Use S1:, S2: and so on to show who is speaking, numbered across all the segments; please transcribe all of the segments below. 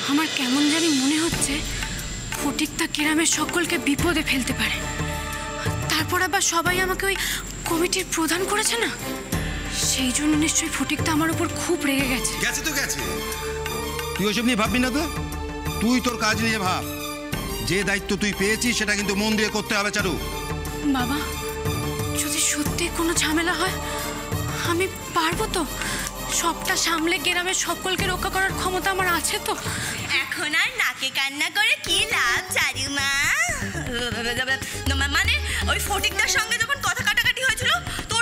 S1: আমার কেমন জানি মনে হচ্ছে ফটিকদা গ্রামের সকলকে বিপদে ফেলতে পারে। তারপর আবার সবাই আমাকে ওই কমিটির প্রধান করেছে না, সেই জন্য নিশ্চয়ই ফটিকদা আমার উপর খুব রেগে গেছে।
S2: গেছে তো গেছে, তুই ওসব নিয়ে ভাববি না তো। তুই তোর কাজ নিয়ে ভাব। যে দায়িত্ব তুই পেয়েছিস সেটা কিন্তু মন দিয়ে করতে হবে চারু।
S1: বাবা, যদি সত্যি কোনো ঝামেলা হয় আমি পারবো তো? সবটা সামলে গ্রামের সকলকে রক্ষা করার ক্ষমতা আমার আছে তো?
S3: এখন আর নাকে কান্না করে কি লাভ চারিমা? মানে ওই ফটিকদার সঙ্গে যখন কথা কাটাকাটি হয়েছিল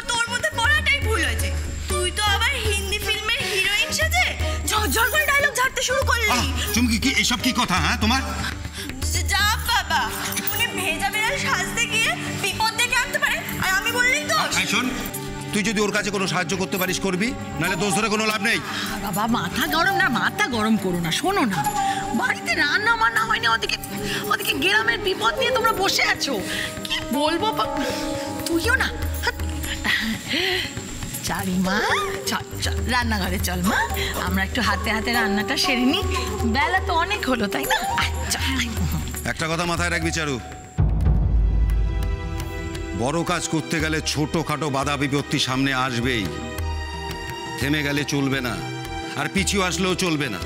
S3: তোর মধ্যে পড়াটাই ভুল হয়েছে। তুই তো আবার হিন্দি ফিল্মের হিরোইন সেজে ঝরঝর করে ডায়লগ ঝাড়তে শুরু করলি।
S2: চুমকি, কি এসব কি কথা? হ্যাঁ তোমার
S3: যা বাবা, উনি ভেজা বেড়াল সাজতে গিয়ে বিপদ ডেকে আনতে পারে আর আমি বললেই তো।
S2: শোন, তুই যদি ওর কাছে কোনো সাহায্য করতে পারিস করবি, নাহলে দোষ ধরে কোনো লাভ নেই।
S4: বাবা মাথা গরম করো না। শোনো না, বাড়িতে রান্না বান্না হয়নি, ওদিকে গ্রামের বিপদ নিয়ে তোমরা বসে আছো। কি বলবো, তুইও না। চারিমা চল রান্নাঘরে চল মা, আমরা একটু হাতে হাতে রান্নাটা সেরে নি। বেলা তো অনেক হলো, তাই না?
S2: একটা কথা মাথায় রাখবি চারু, বড় কাজ করতে গেলে ছোটখাটো বাধা বিপত্তি সামনে আসবেই। থেমে গেলে চলবে না, আর পিছু আসলেও চলবে না।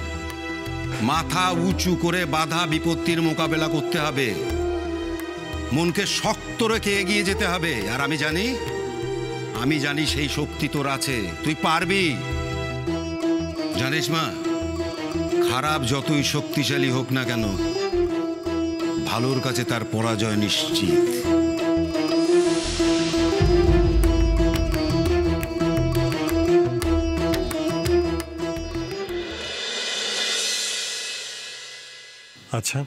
S2: মাথা উঁচু করে বাধা বিপত্তির মোকাবেলা করতে হবে, মনকে শক্ত রেখে এগিয়ে যেতে হবে। আর আমি জানি সেই শক্তি তোর আছে, তুই পারবি। জানিস মা, খারাপ যতই শক্তিশালী হোক না কেন, ভালোর কাছে তার পরাজয় নিশ্চিত।
S5: আচ্ছা,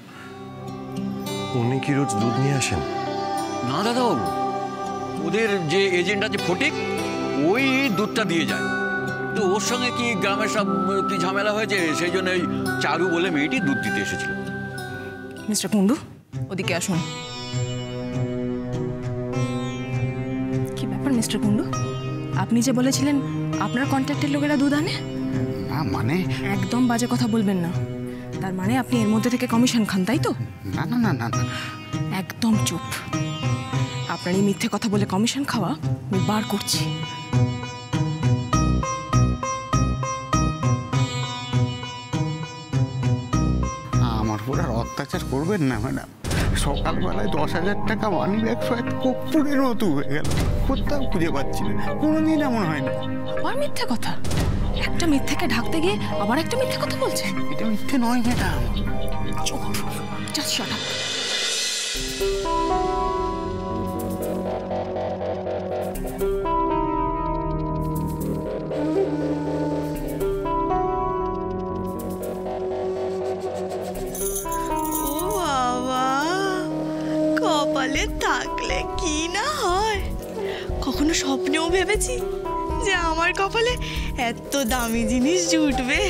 S5: উনি কি রোজ দুধ নিয়ে আসেন?
S6: না দাদাবাবু, ওদের যে এজেন্ট আছে ফটিক, ওই দুধটা দিয়ে যায়। তো ওর সঙ্গে কি গ্রামের সব কি ঝামেলা হয়েছে, সেই জন্য ওই চারু বলে মেয়েটি দুধ দিতে এসেছিল।
S7: মিস্টার কুন্ডু, ওদিকে আসুন। কি ব্যাপার মিস্টার কুন্ডু, আপনি যে বলেছিলেন আপনার কন্ট্যাক্টের লোকেরা দুধ আনে?
S8: না মানে
S7: একদম বাজে কথা বলবেন না। তার মানে আপনি এর মধ্যে থেকে কমিশন খান, তাই তো?
S8: না না না না,
S7: একদম চুপ। আপনার এই মিথ্যে কথা বলে কমিশন খাওয়া আমি বার করছি।
S8: আমার উপর আর অত্যাচার করবেন না ম্যাডাম। সকালবেলায় 10,000 টাকা মানি ব্যাগ সহায়তা কপ্পুরের মতো হয়ে গেল, কোথাও খুঁজে পাচ্ছি না। কোনোদিন এমন হয় না।
S7: আবার মিথ্যে কথা? একটা মিথ্যেকে ঢাকতে গিয়ে আবার একটা মিথ্যে কথা বলছেন।
S8: এটা মিথ্যে নয় ম্যাডাম।
S7: চুপ, জাস্ট শাট আপ।
S3: ও বাবা, কপালে থাকলে কি না হয়। কখনো স্বপ্নেও ভেবেছি যে আমার কপালে এত দামি জিনিস জুটবে।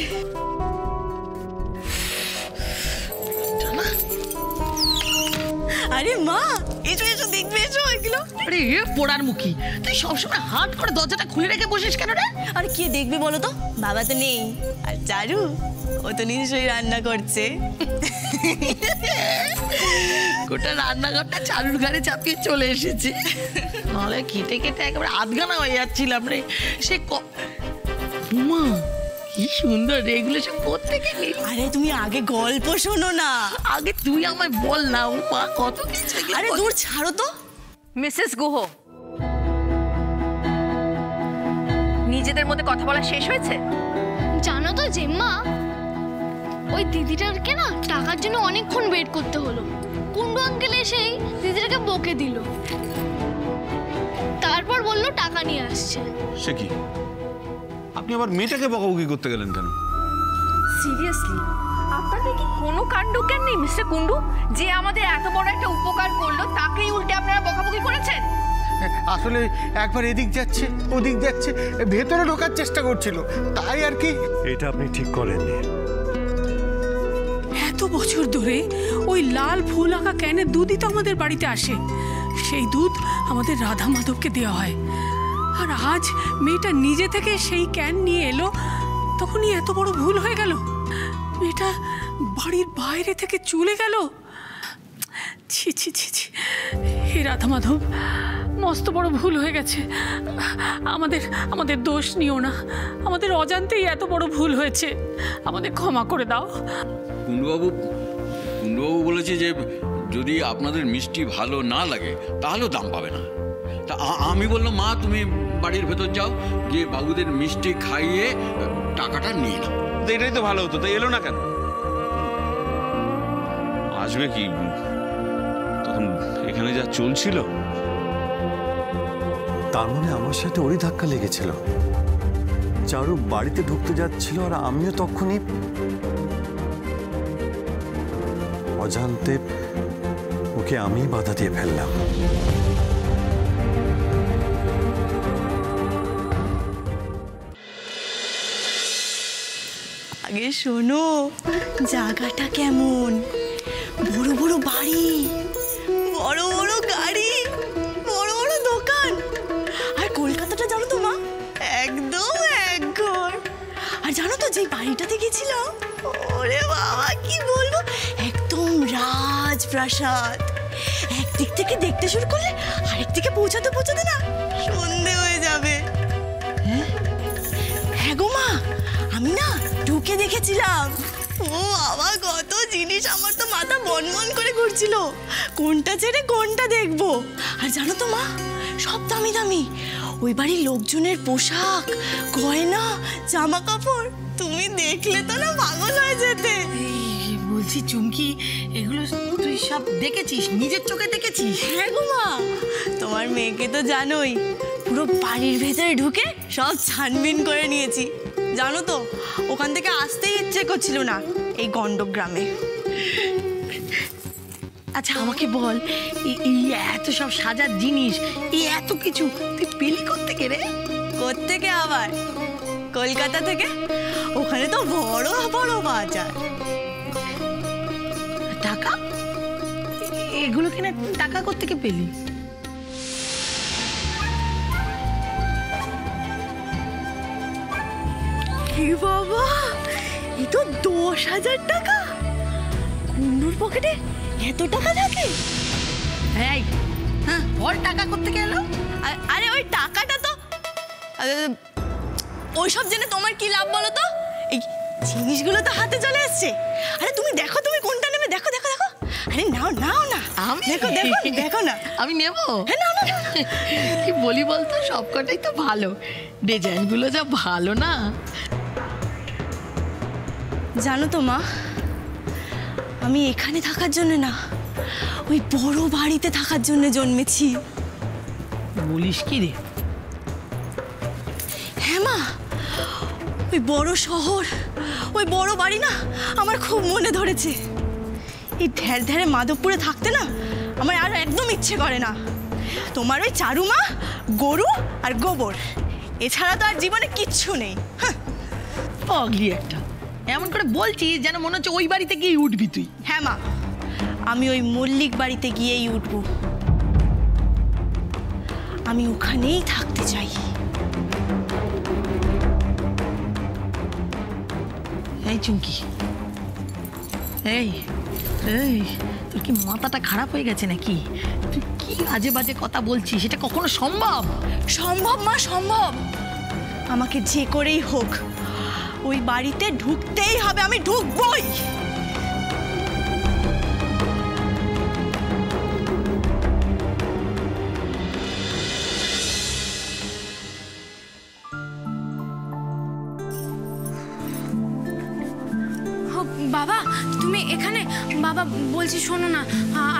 S3: আরে মা, এসো এসো, দেখবে এসো এগুলো।
S4: আরে পোড়ার মুখী, তুই সবসময় হাট করে দরজাটা খুলে রেখে বসিস কেন রে?
S3: আরে কে দেখবে বলো তো, বাবা তো নেই। আর চারু, ও তো নিশ্চয়ই রান্না করছে।
S4: গোটা রান্নাঘরটা চারুর ঘরে চাপিয়ে চলে এসেছে। নাহলে খেটে খেটে একেবারে আধগানা হয়ে যাচ্ছিলাম রে। সে মা, কি সুন্দর এগুলো সব কোত্থেকে নিলি?
S3: আরে তুমি আগে গল্প শোনো না।
S4: আগে তুই আমায় বল না। ও মা, কত কিছু।
S3: আরে দূর ছাড়ো তো।
S9: মিসেস গুহ, নিজেদের মধ্যে কথা বলা শেষ হয়েছে?
S10: জানো তো জেম্মা, ওই দিদিটাকে না টাকার জন্য অনেকক্ষণ ওয়েট করতে হলো। কুন্ডু আঙ্কেল এসেই দিদিটাকে বকে দিল, তারপর বললো টাকা নিয়ে আসছে।
S11: সে কি, আপনি আবার মেয়েটাকে বকাবকি করতে গেলেন কেন?
S9: সিরিয়াসলি, আপনাদের কি কোনো কাণ্ডজ্ঞান নেই মিস্টার কুন্ডু? যে আমাদের এত বড় একটা উপকার করলো, তাকেই উল্টে আপনারা বকাবকি করেছেন।
S8: আসলে একবার এদিক যাচ্ছে ওদিক যাচ্ছে, ভেতরে ঢোকার চেষ্টা করছিল, তাই আর কি।
S5: এটা আপনি ঠিক করেননি।
S1: এত বছর ধরে ওই লাল ফুল আঁকা ক্যানের দুধই তো আমাদের বাড়িতে আসে। সেই দুধ আমাদের রাধা মাধবকে দেওয়া হয়। আর আজ মেয়েটা নিজে থেকে সেই ক্যান নিয়ে এলো, তখনই এত বড় ভুল হয়ে গেল। মেয়েটা
S12: বাড়ির বাইরে থেকে চলে গেল। ছি ছি ছি ছি, হে রাধা মাধব, মস্ত বড় ভুল হয়ে গেছে। আমাদের দোষ নিও না, আমাদের অজান্তেই এত বড় ভুল হয়েছে, আমাদের ক্ষমা করে দাও।
S6: কুণ্ডুবাবু বলেছে যে যদি আপনাদের মিষ্টি ভালো না লাগে তাহলেও দাম পাবে না। তা আমি বললাম, মা তুমি বাড়ির ভেতর যাও, গিয়ে বাবুদের মিষ্টি খাইয়ে টাকাটা নিয়ে নাও।
S11: এটাই তো ভালো হতো, তাই এলো না কেন? আসবে কি তখন এখানে যা চলছিল।
S5: তার মানে আমার সাথে ওরই ধাক্কা লেগেছিল। চারু বাড়িতে ঢুকতে যাচ্ছিল আর আমিও তখনই অজান্তে ওকে আমি বাধা দিয়ে ফেললাম।
S3: আগে শোনো, জায়গাটা কেমন? বড় বড় বাড়ি, বড় বড় গাড়ি, বড় বড় দোকান। আর কলকাতাটা জানো তো মা, একদম এক ঘর। আর জানো তো যে বাড়িটাতে গেছিলাম, ওরে বাবা কি বলবো, একদম রাজপ্রাসাদ। একদিক থেকে দেখতে শুরু করলে আরেক দিকে পৌঁছাতে পৌঁছাতে না সন্ধে হয়ে যাবে। হ্যাঁ গো মা, আমি না ঢুকে দেখেছিলাম। ও বাবা, কত জিনিস, আমার তো মাথা বনবন করে ঘুরছিল, কোনটা ছেড়ে কোনটা দেখবো। আর জানো তো মা, সব দামি দামি। ওই বাড়ির লোকজনের পোশাক, গয়না, জামা কাপড়, তুমি দেখলে তো না পাগল হয়ে যেতে।
S4: বলছি চুমকি, এগুলো তুই সব দেখেছিস, নিজের চোখে দেখেছিস?
S3: হ্যাঁ গো মা, তোমার মেয়েকে তো জানোই, পুরো বাড়ির ভেতরে ঢুকে সব ছানবিন করে নিয়েছি। জানো তো, ওখান থেকে আসতেই ইচ্ছে করছিল না এই গন্ডক গ্রামে।
S4: আচ্ছা আমাকে বল, এই এত সব সাজার জিনিস, এই এত কিছু তুই পেলি কোত্থেকে রে?
S3: কোত্থেকে আবার? কলকাতা থেকে। ওখানে তো বড় বড় বাজার।
S4: টাকা? এগুলো কিনা টাকা কোত্থেকে পেলি?
S3: কি বাবা, এ তো 10,000 টাকা! কুন্ডুর পকেটে এত টাকা থাকে?
S4: এই হ্যাঁ, ওর টাকা কোত্থেকে এলো?
S3: আরে ওই টাকাটা তো, ওইসব জেনে তোমার কি লাভ বলো তো? এই জিনিসগুলো তো হাতে চলে এসছে। আরে তুমি দেখো, তুমি কোনটা নেবে, দেখো দেখো দেখো। আরে নাও নাও না, দেখো দেখো দেখো না।
S4: আমি নেবো?
S3: হ্যাঁ নাও না।
S4: কি বলি বলতো, সবকটাই তো ভালো, ডিজাইনগুলো যা ভালো না।
S3: জানো তো মা, আমি এখানে থাকার জন্য না, ওই বড় বাড়িতে থাকার জন্য জন্মেছি।
S4: বলিস কি রে?
S3: হ্যাঁ মা, ওই বড় শহর, ওই বড় বাড়ি না আমার খুব মনে ধরেছে। এই ঢের ঢেরে মাধবপুরে থাকতে না আমার আর একদম ইচ্ছে করে না। তোমার ওই চারু মা, গরু আর গোবর, এছাড়া তো আর জীবনে কিচ্ছু নেই।
S4: পাগলি একটা, এমন করে বলছিস যেন মনে হচ্ছে ওই বাড়িতে গিয়ে উঠবি তুই।
S3: হ্যাঁ মা, আমি ওই মল্লিক বাড়িতে গিয়েই উঠবো। আমি ওখানেই থাকতে চাই।
S4: এই চুমকি, এই এই তোর কি মাথাটা খারাপ হয়ে গেছে নাকি? তুই কি আজে বাজে কথা বলছিস, সেটা কখনো সম্ভব?
S3: সম্ভব মা, সম্ভব। আমাকে যে করেই হোক ওই বাড়িতে ঢুকতেই হবে, আমি ঢুকবই।
S1: বাবা তুমি এখানে? বাবা বলছি শোনো না,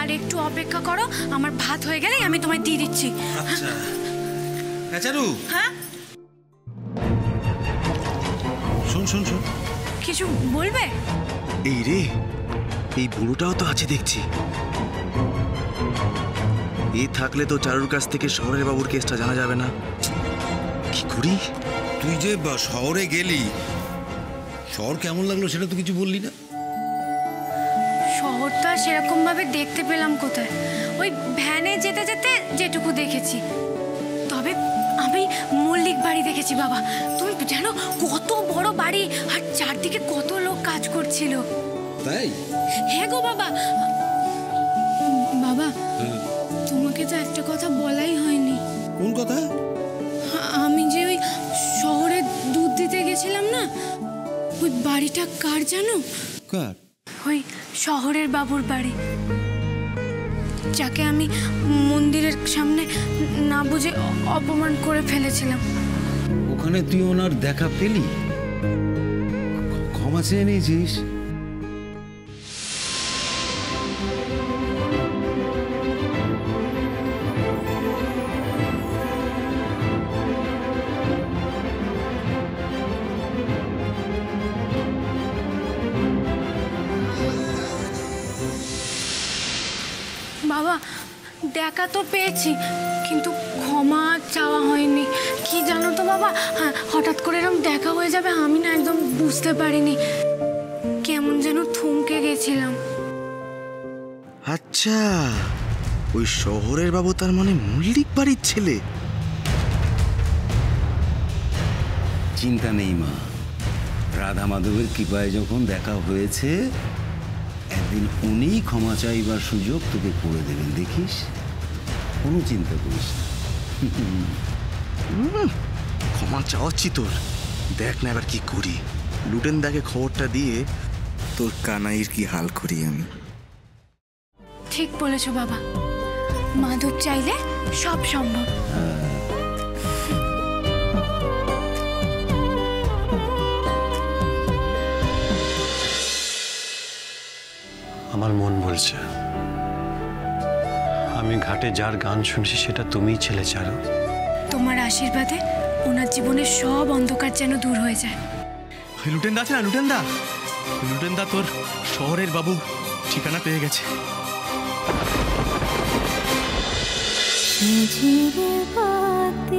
S1: আর একটু অপেক্ষা করো, আমার ভাত হয়ে গেলেই আমি তোমায় দিয়ে দিচ্ছি।
S2: আচ্ছা চারু,
S1: হ্যাঁ
S13: শোন শোন শোন,
S1: কিছু বলবে?
S13: এই রে, এই বুড়োটাও তো আছে দেখছি। এই থাকলে তো চারুর কাছ থেকে শহরের বাবুর কেসটা জানা যাবে না। কি করি?
S2: তুই যে শহরে গেলি, শহর কেমন লাগলো সেটা তো কিছু বললি না।
S1: শহরটা সেরকম ভাবে দেখতে পেলাম কোথায়, ওই ভ্যানে যেতে যেতে যেটুকু দেখেছি। তবে আমি মল্লিক বাড়ি দেখেছি বাবা। তুমি জানো কত বড় বাড়ি, আর চারদিকে কত লোক কাজ করছিল।
S2: তাই?
S1: হ্যাঁ গো বাবা। বাবা, তোমাকে তো একটা কথা বলাই হয়নি।
S2: কোন কথা?
S1: আমি যে ওই শহরে দুধ দিতে গেছিলাম না, ওই বাড়িটা কার জানো?
S2: কার?
S1: ওই শহরের বাবুর বাড়ি, যাকে আমি মন্দিরের সামনে না বুঝে অপমান করে ফেলেছিলাম।
S2: ওখানে তুই ওনার দেখা পেলি? ক্ষমা চেয়ে নিয়েছিস?
S1: বাবা, দেখা তো পেয়েছি, কিন্তু ক্ষমা চাওয়া হয়নি। কি জানো তো বাবা, হ্যাঁ, হঠাৎ করে এরকম দেখা হয়ে যাবে আমি না একদম বুঝতে পারিনি, কেমন যেন থমকে গেছিলাম।
S13: আচ্ছা, ওই শহরের বাবু তার মানে মল্লিক বাড়ির ছেলে?
S2: চিন্তা নেই মা, রাধা মাধবের কৃপায় যখন দেখা হয়েছে, একদিন উনি ক্ষমা চাইবার সুযোগ তোকে করে দেবেন, দেখিস। কোনো চিন্তা করিস না।
S13: ক্ষমা চাওয়াচ্ছি তোর, দেখ না এবার কি করি। লুটেন দাকে খবরটা দিয়ে তোর কানাইয়ের কি হাল করি আমি।
S1: ঠিক বলেছো বাবা, মাধব চাইলে সব সম্ভব।
S5: আমার মন বলছে আমি ঘাটে যার গান শুনছি সেটা তুমিই ছেলে চারু।
S1: তোমার আশীর্বাদে ওনার জীবনের সব অন্ধকার যেন দূর হয়ে যায়।
S13: লুটেন দা আছে না, লুটেন দা তোর শহরের বাবু ঠিকানা পেয়ে গেছে।
S14: ঝিরে বাতি